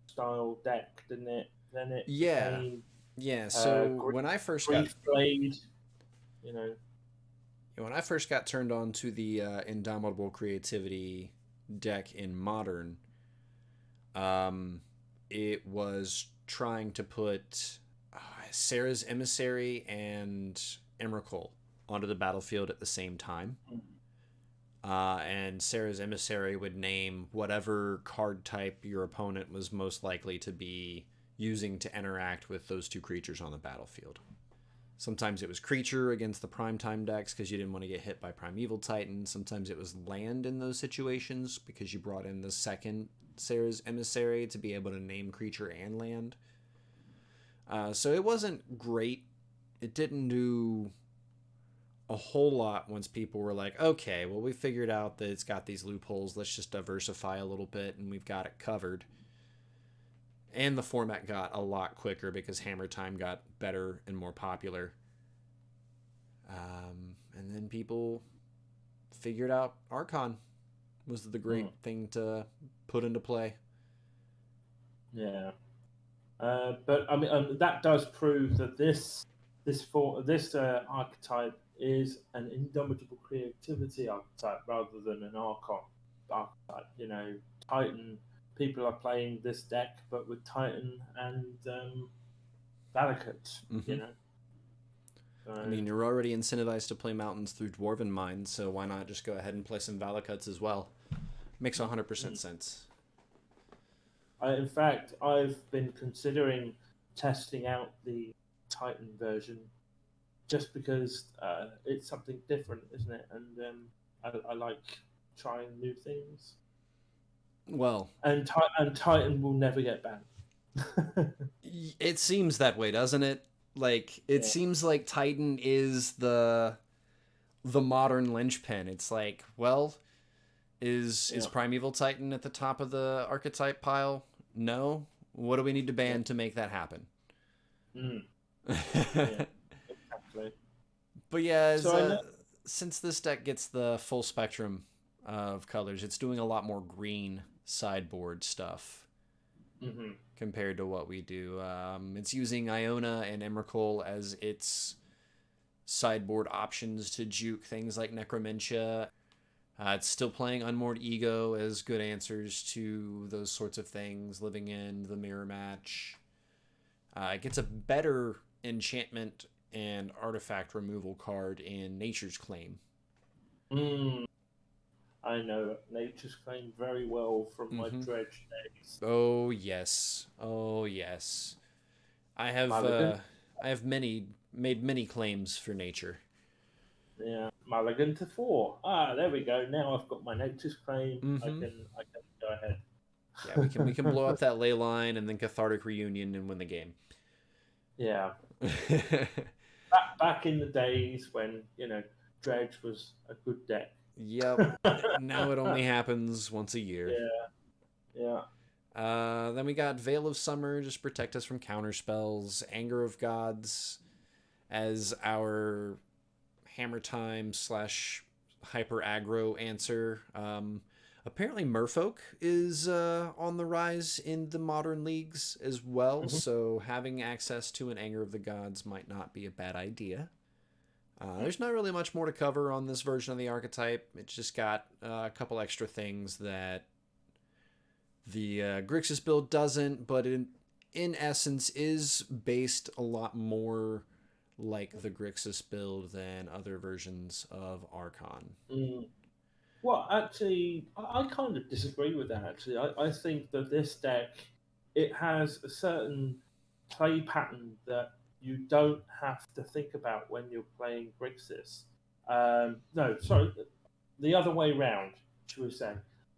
style deck, didn't it? Then it Yeah, became yeah. uh, So Gr- Grief Blade, you know. when I first got turned on to the Indomitable Creativity deck in Modern, um, it was trying to put Sarah's Emissary and Emrakul onto the battlefield at the same time. And Sarah's Emissary would name whatever card type your opponent was most likely to be using to interact with those two creatures on the battlefield. Sometimes it was creature against the primetime decks because you didn't want to get hit by Primeval Titan. Sometimes it was land in those situations because you brought in the second Sarah's Emissary to be able to name creature and land. So it wasn't great. It didn't do a whole lot once people were like, okay, well, we figured out that it's got these loopholes. Let's just diversify a little bit and we've got it covered. And the format got a lot quicker because Hammer Time got better and more popular. And then people figured out Archon was the great thing to put into play. Yeah. But I mean, that does prove that this archetype is an indomitable creativity archetype rather than an Archon archetype. You know, Titan. People are playing this deck, but with Titan and Valakut. Mm-hmm. You know. So, I mean, you're already incentivized to play mountains through Dwarven Mines, so why not just go ahead and play some Valakuts as well? Makes 100% sense. in fact, I've been considering testing out the Titan version just because it's something different, isn't it? And I like trying new things. Well, And Titan will never get banned. it seems that way, doesn't it? Like, it seems like Titan is the modern linchpin. It's like, well, is Primeval Titan at the top of the archetype pile? No. What do we need to ban to make that happen? Exactly. But yeah, since this deck gets the full spectrum of colors, it's doing a lot more green sideboard stuff compared to what we do. It's using Iona and Emrakul as its sideboard options to juke things like Necromentia. It's still playing Unmoored Ego as good answers to those sorts of things, living in the mirror match. It gets a better enchantment and artifact removal card in Nature's Claim. I know Nature's Claim very well from my Dredge days. Oh yes, oh yes. I have made many claims for Nature. Yeah, Mulligan to 4. There we go. Now I've got my Nature's Claim. I can go ahead. Yeah, we can blow up that ley line and then Cathartic Reunion and win the game. Yeah. back in the days when Dredge was a good deck. Yep. Now it only happens once a year. Yeah. Then we got Veil of Summer, just protect us from counter spells. Anger of Gods as our hammer time / hyper aggro answer. Apparently Merfolk is on the rise in the modern leagues as well, Mhm. so having access to an Anger of the Gods might not be a bad idea. There's not really much more to cover on this version of the archetype. It's just got a couple extra things that the Grixis build doesn't, but in essence is based a lot more like the Grixis build than other versions of Archon. Mm. Well, actually, I kind of disagree with that. Actually, I think that this deck, it has a certain play pattern that you don't have to think about when you're playing Grixis. No, sorry, the other way round, should we say?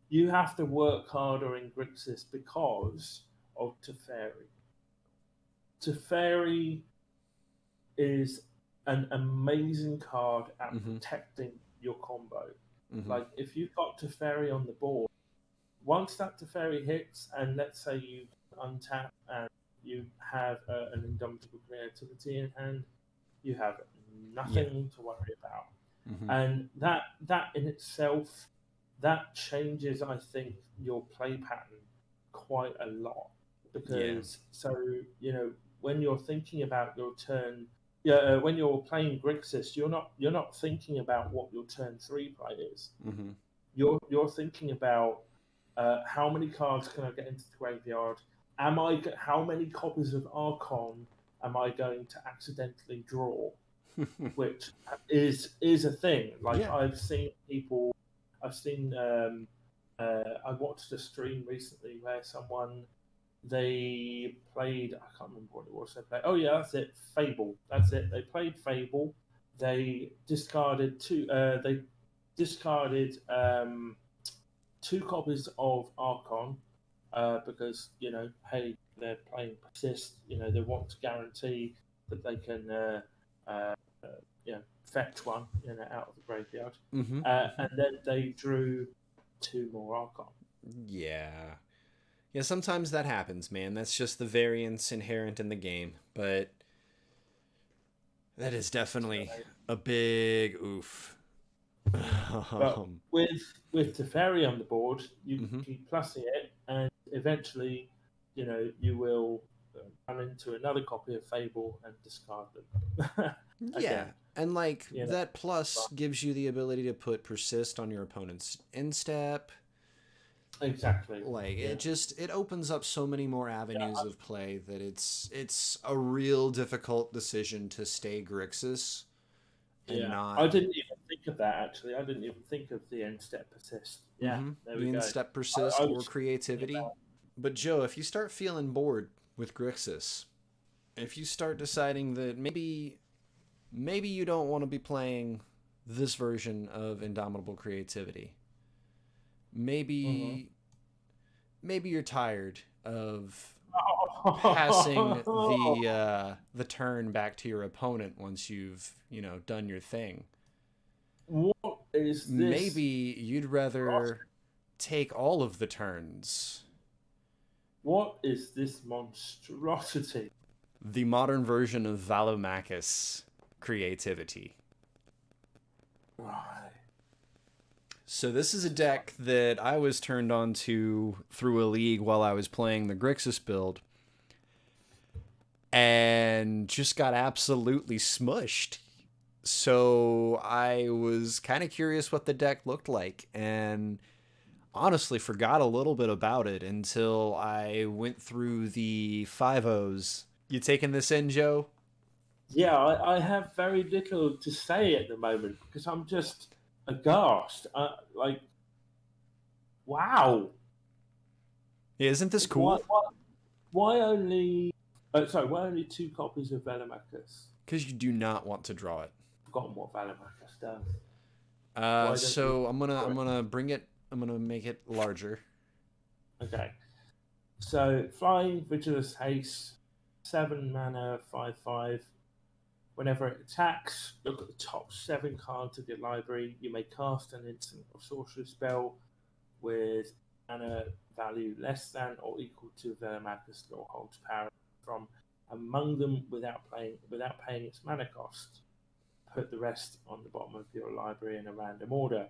You have to work harder in Grixis because of Teferi. Teferi is an amazing card at Mm-hmm. protecting your combo. Mm-hmm. Like if you've got Teferi on the board, once that Teferi hits, and let's say you untap and you have an Indomitable Creativity in hand, you have Yeah. nothing to worry about. Mm-hmm. And that in itself, that changes, I think, your play pattern quite a lot. Yeah. Because so when you're thinking about your turn, yeah, when you're playing Grixis, you're not thinking about what your turn 3 play is. Mm-hmm. You're thinking about how many cards can I get into the graveyard? How many copies of Archon am I going to accidentally draw? Which is a thing. Like Yeah. I've seen people, I've seen. I watched a stream recently where someone they played. I can't remember what it was they played. Oh yeah, that's it. Fable. That's it. They played Fable. They discarded two. They discarded two copies of Archon because hey, they're playing persist. They want to guarantee that they can uh, fetch one out of the graveyard, Mm-hmm. Mm-hmm. and then they drew two more Archon. Yeah. Yeah, sometimes that happens, man. That's just the variance inherent in the game. But that is So, definitely a big oof. but um, with Teferi on the board, you mm-hmm. keep plussing it, and eventually, you will run into another copy of Fable and discard them Yeah, again. and like You know, that plus gives you the ability to put persist on your opponent's instep. exactly. Like Yeah. it opens up so many more Yeah, avenues of play that it's a real difficult decision to stay Grixis and yeah. not I didn't even think of that actually. I didn't even think of the end step persist. Yeah, there we the go. instep I persist or was thinking creativity. about. But Joe, if you start feeling bored with Grixis, if you start deciding that maybe you don't want to be playing this version of Indomitable Creativity, Mhm. maybe you're tired of passing the turn back to your opponent once you've done your thing. What is Maybe this? you'd rather take all of the turns. What is this monstrosity? The modern version of Valomachus Creativity. Right. So this is a deck that I was turned on to through a league while I was playing the Grixis build and just got absolutely smushed. So I was kind of curious what the deck looked like and honestly forgot a little bit about it until I went through the 5-0s. You taking this in, Joe? Yeah, I have very little to say at the moment because I'm just aghast. Like, wow. Yeah, isn't this Why, cool? why, why only? Sorry, why only two copies of Venomachus? Because you do not want to draw it. Forgotten what Venomachus does. Why don't you? So I'm gonna bring it. I'm gonna make it larger. Okay. So flying, vigilance, haste, 7 mana, 5/5. Whenever it attacks, look at the top 7 cards of your library. You may cast an instant or sorcery spell with mana value less than or equal to Velomachus or holds power from among them without paying its mana cost. Put the rest on the bottom of your library in a random order.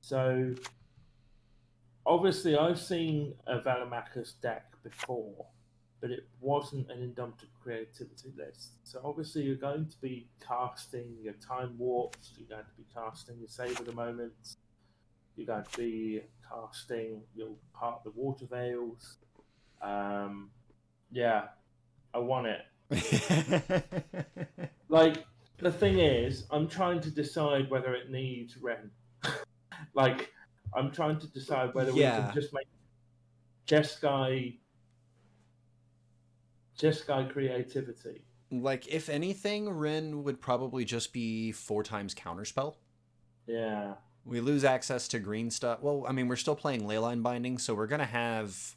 So obviously I've seen a Velomachus deck before, but it wasn't an Indomitable Creativity list. So obviously you're going to be casting your Time Warps, you're going to be casting your Savor the Moments, you're going to be casting your Part the Water Veils. Yeah, I want it. Like, the thing is, I'm trying to decide whether it needs Ren. Like, I'm trying to decide whether we can just make Jeskai Creativity. Like, if anything, Ren would probably just be 4 times Counterspell. Yeah. We lose access to green stuff. Well, I mean, we're still playing Leyline Binding, so we're going to have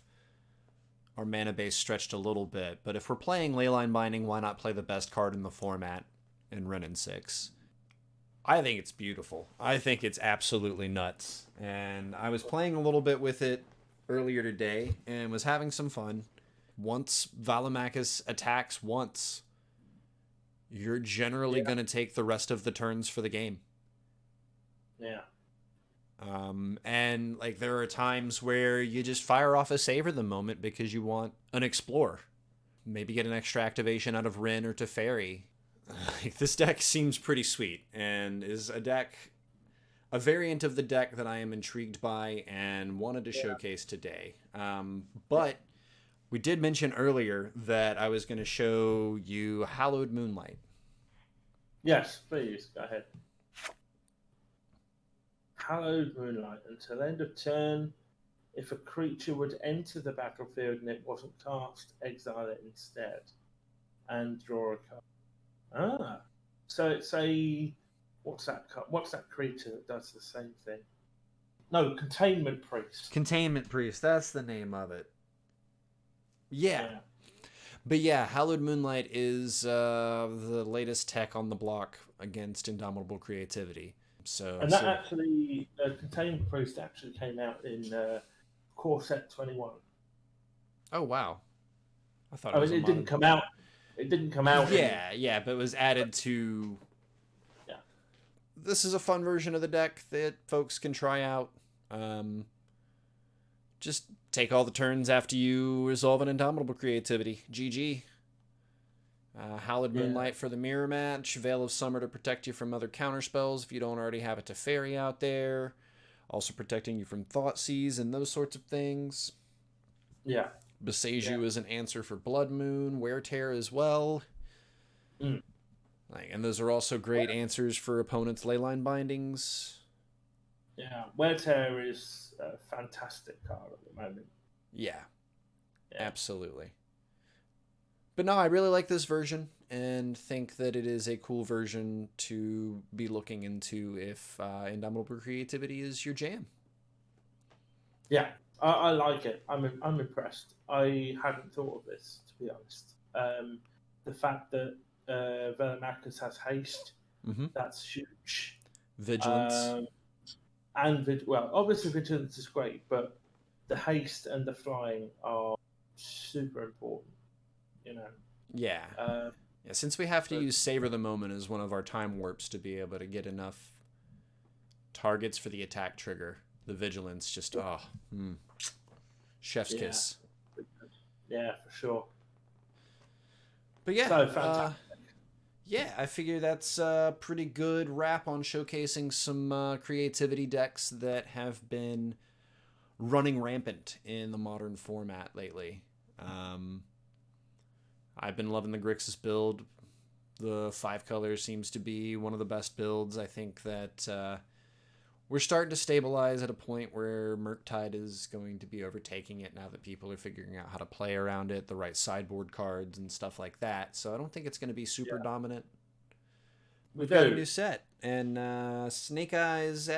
our mana base stretched a little bit. But if we're playing Leyline Binding, why not play the best card in the format in Ren and 6? I think it's beautiful. I think it's absolutely nuts. And I was playing a little bit with it earlier today and was having some fun. Once Velomachus attacks once, you're generally going to take the rest of the turns for the game. Yeah. And like there are times where you just fire off a Savor the Moment because you want an Explore. Maybe get an extra activation out of Rin or Teferi. Like, this deck seems pretty sweet and is a variant of the deck that I am intrigued by and wanted to showcase today. But we did mention earlier that I was going to show you Hallowed Moonlight. Yes, please, go ahead. Hallowed Moonlight. Until end of turn, if a creature would enter the battlefield and it wasn't cast, exile it instead and draw a card. Ah, so it's a what's that creature that does the same thing? No, Containment Priest. Containment Priest, that's the name of it. Yeah. But yeah, Hallowed Moonlight is the latest tech on the block against Indomitable Creativity. And that actually, Containment Priest actually came out in Core Set 21. Oh wow! I thought it didn't come out. It didn't come out. Yeah, but it was added to. Yeah. This is a fun version of the deck that folks can try out. Just take all the turns after you resolve an Indomitable Creativity. GG. Hallowed Moonlight for the mirror match. Veil of Summer to protect you from other counterspells if you don't already have a Teferi out there. Also protecting you from Thoughtseize and those sorts of things. Yeah. Beseiju is an answer for Blood Moon. Wear Tear as well. And those are also great answers for opponents' Leyline Bindings. Yeah, Wear Tear is a fantastic card at the moment. Yeah, absolutely. But no, I really like this version and think that it is a cool version to be looking into if Indomitable Creativity is your jam. Yeah, I like it. I'm impressed. I hadn't thought of this, to be honest. The fact that Velomachus has haste, that's huge. Vigilance. Obviously Vigilance is great, but the haste and the flying are super important. Yeah. Since we have to use Savor the Moment as one of our Time Warps to be able to get enough targets for the attack trigger, the Vigilance just, chef's kiss. Yeah, for sure. But yeah, so fantastic. I figure that's a pretty good wrap on showcasing some creativity decks that have been running rampant in the modern format lately. I've been loving the Grixis build. The 5 colors seems to be one of the best builds. I think that we're starting to stabilize at a point where Murktide is going to be overtaking it now that people are figuring out how to play around it, the right sideboard cards and stuff like that. So I don't think it's going to be super dominant. We've got a new set. And Snake Eyes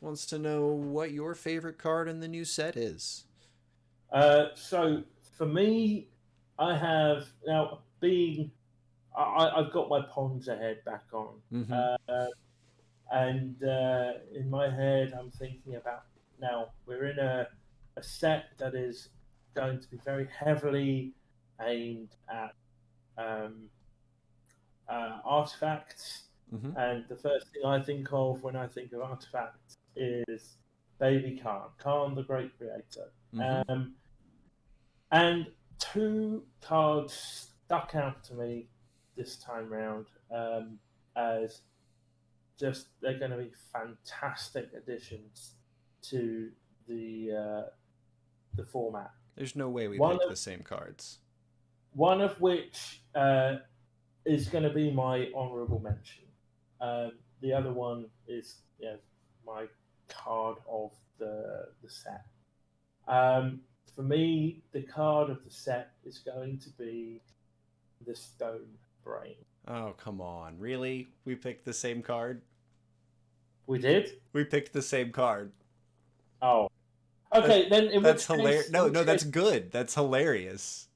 wants to know what your favorite card in the new set is. So for me, I have now I've got my Ponds Ahead back on. And in my head, I'm thinking about now we're in a a set that is going to be very heavily aimed at um, artifacts. Mm-hmm. And the first thing I think of when I think of artifacts is Baby Khan, Khan the Great Creator. Mm-hmm. And two cards stuck out to me this time round as just they're going to be fantastic additions to the format. There's no way we One picked of the same cards. one of which is going to be my honourable mention. The other one is my card of the set. For me, the card of the set is going to be the Stone Brain. Oh, come on. Really? We picked the same card? We did? We picked the same card. Oh. Okay, then in That's which hilarious. case... No, that's good. That's hilarious.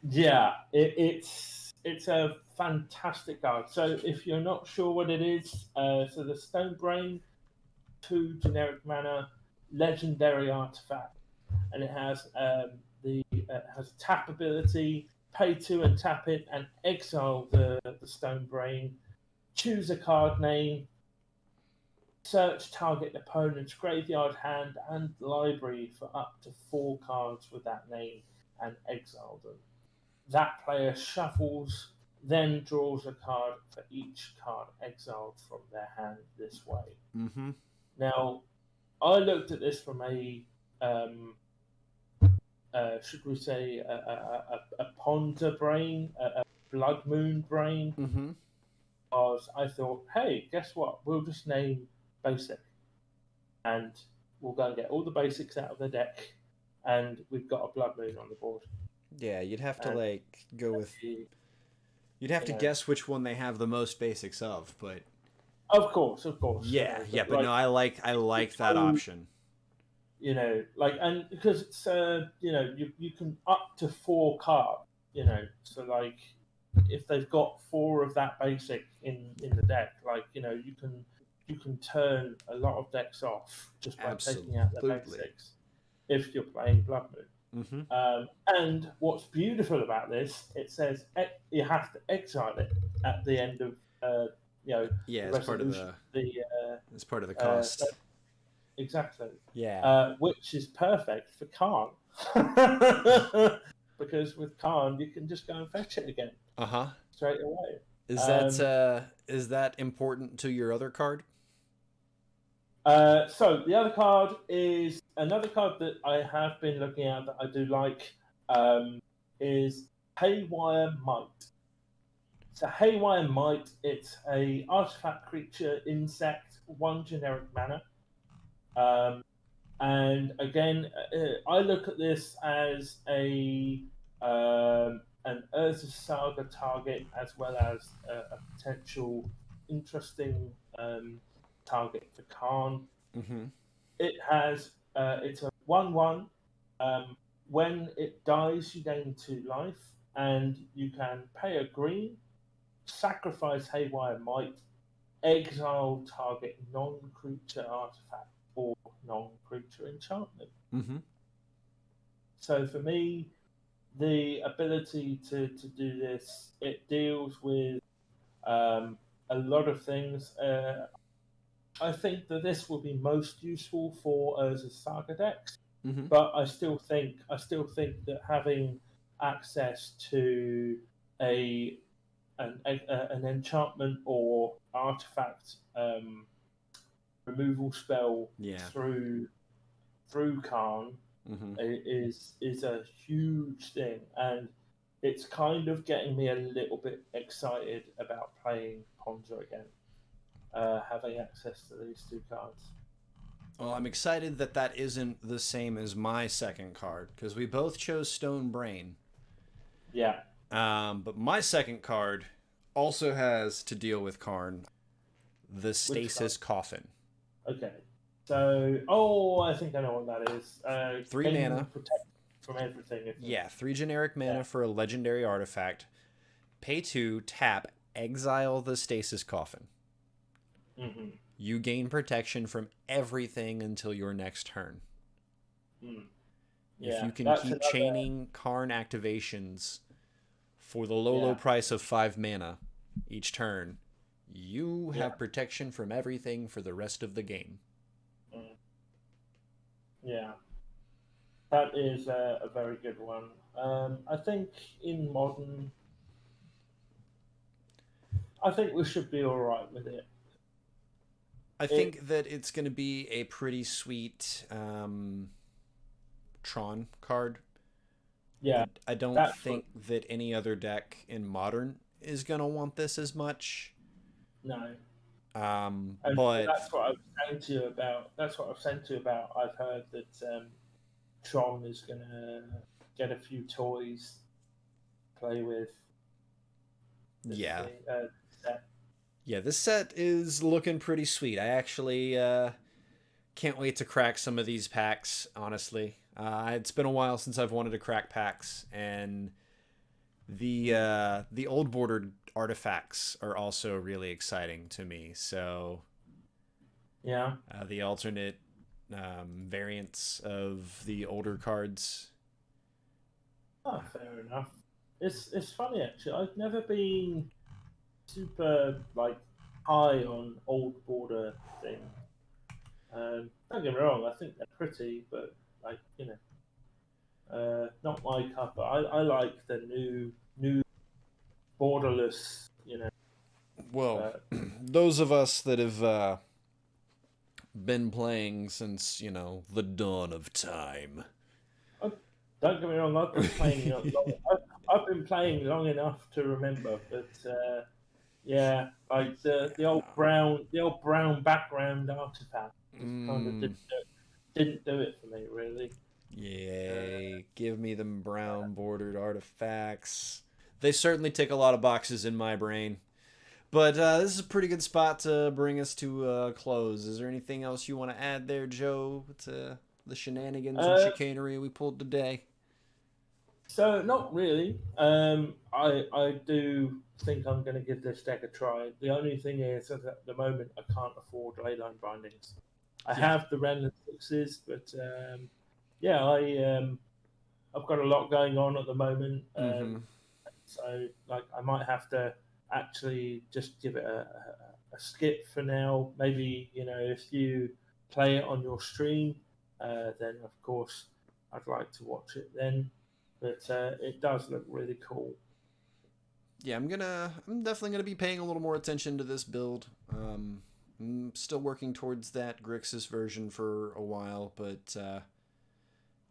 Yeah, it's a fantastic card. So if you're not sure what it is, so the Stone Brain, 2 generic mana, legendary artifact, and it has has a tap ability. Pay 2 and tap it, and exile the Stone Brain. Choose a card name. Search target opponent's graveyard, hand, and library for up to 4 cards with that name, and exile them. That player shuffles, then draws a card for each card exiled from their hand this way. Mm-hmm. Now, I looked at this from a should we say, a Ponder brain, a Blood Moon brain, Mm-hmm. because I thought, hey, guess what? We'll just name basic, and we'll go and get all the basics out of the deck, and we've got a Blood Moon on the board. Yeah, you'd have to And go with. You'd have to guess which one they have the most basics of, but. Of course. Yeah, but no, I like that option. And because it's you can up to 4 cards, so like if they've got 4 of that basic in the deck, you can turn a lot of decks off just by taking out the basics if you're playing Blood Moon. Mm-hmm. And what's beautiful about this, it says you have to exile it at the end of it's part of it's part of the cost. Exactly. Yeah. Which is perfect for Khan. Because with Khan, you can just go and fetch it again. Uh-huh. Straight away. Is that important to your other card? So the other card is another card that I have been looking at that I do like, is Haywire Might. So Haywire Might, it's a artifact creature insect, 1 generic mana. And again, I look at this as an Urza Saga target, as well as a potential interesting target for Khan. Mm-hmm. It has it's a 1/1. When it dies, you gain 2 life, and you can pay a green, sacrifice Haywire Might, exile target non-creature artifact or non-creature enchantment. Mm-hmm. So for me, the ability to do this, it deals with a lot of things. I think that this will be most useful for Urza Saga decks, but I still think that having access to an enchantment or artifact removal spell through Khan is a huge thing, and it's kind of getting me a little bit excited about playing Ponder again. Having access to these 2 cards. Well, I'm excited that isn't the same as my second card, because we both chose Stone Brain. Yeah. But my second card also has to deal with Karn, the Stasis Coffin. Okay. So, I think I know what that is. 3 mana. Protect from everything. Yeah, 3 generic mana for a legendary artifact. Pay 2, tap, exile the Stasis Coffin. Mm-hmm. You gain protection from everything until your next turn. If Yeah, you can that's keep another. chaining Karn activations for the low Yeah, price of 5 mana each turn, you yeah, have protection from everything for the rest of the game. mm, yeah. That is a very good one. I think in modern, I think we should be all right with it. I It, think that it's going to be a pretty sweet Tron card. yeah, I don't that's what. think that any other deck in Modern is going to want this as much. No, and But that's what I was saying to you about. That's what I was saying to you about. I've heard that Tron is gonna get a few toys to play with this yeah, thing. Set. yeah, this set is looking pretty sweet. I actually can't wait to crack some of these packs, honestly. It's been a while since I've wanted to crack packs, and the old bordered artifacts are also really exciting to me. So Yeah. the alternate variants of the older cards. Oh, fair enough. It's funny actually. I've never been super like high on old border things. Don't get me wrong. I think they're pretty, but like not my cup. But I like the new borderless. Well, Uh, those of us that have been playing since the dawn of time. I, don't get me wrong. I've been playing long. I've been playing long enough to remember, but yeah, like the old brown background artifact just kind of Mm, didn't do it for me really. Uh, yay! Give me them brown bordered artifacts. They certainly tick a lot of boxes in my brain. But this is a pretty good spot to bring us to a close. Is there anything else you want to add there, Joe, to the shenanigans and uh, chicanery we pulled today? so not really. I do think I'm going to give this deck a try. The only thing is that at the moment I can't afford leyline bindings. I Yeah. have the Ren and Sixes, but yeah, I've got a lot going on at the moment. Mm-hmm. So like I might have to actually just give it a skip for now. Maybe if you play it on your stream, then of course I'd like to watch it then. But it does look really cool. Yeah, I'm definitely gonna be paying a little more attention to this build. I'm still working towards that Grixis version for a while, but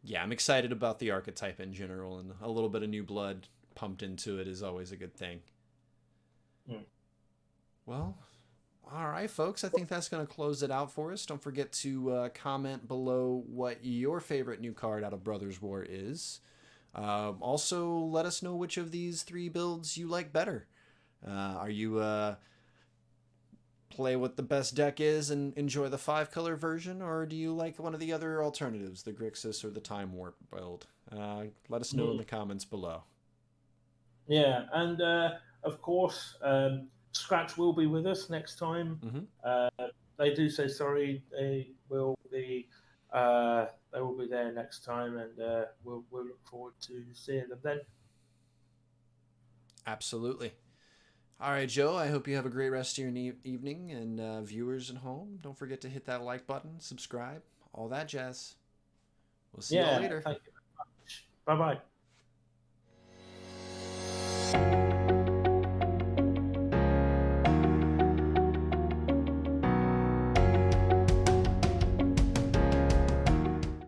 yeah, I'm excited about the archetype in general, and a little bit of new blood pumped into it is always a good thing. Hmm. Well, all right, folks. I think that's going to close it out for us. Don't forget to comment below what your favorite new card out of Brothers War is. Also, let us know which of these three builds you like better. Are you play what the best deck is and enjoy the 5-color version, or do you like one of the other alternatives, the Grixis or the Time Warp build? Let us know in Hmm. the comments below. Yeah, and of course, Scratch will be with us next time. Mm-hmm. Uh, they do say sorry. They will be there next time, and we'll look forward to seeing them then. Absolutely. All right, Joe, I hope you have a great rest of your evening. And viewers at home, don't forget to hit that like button, subscribe, all that jazz. We'll see y'all Yeah, later. thank you very much. Bye bye.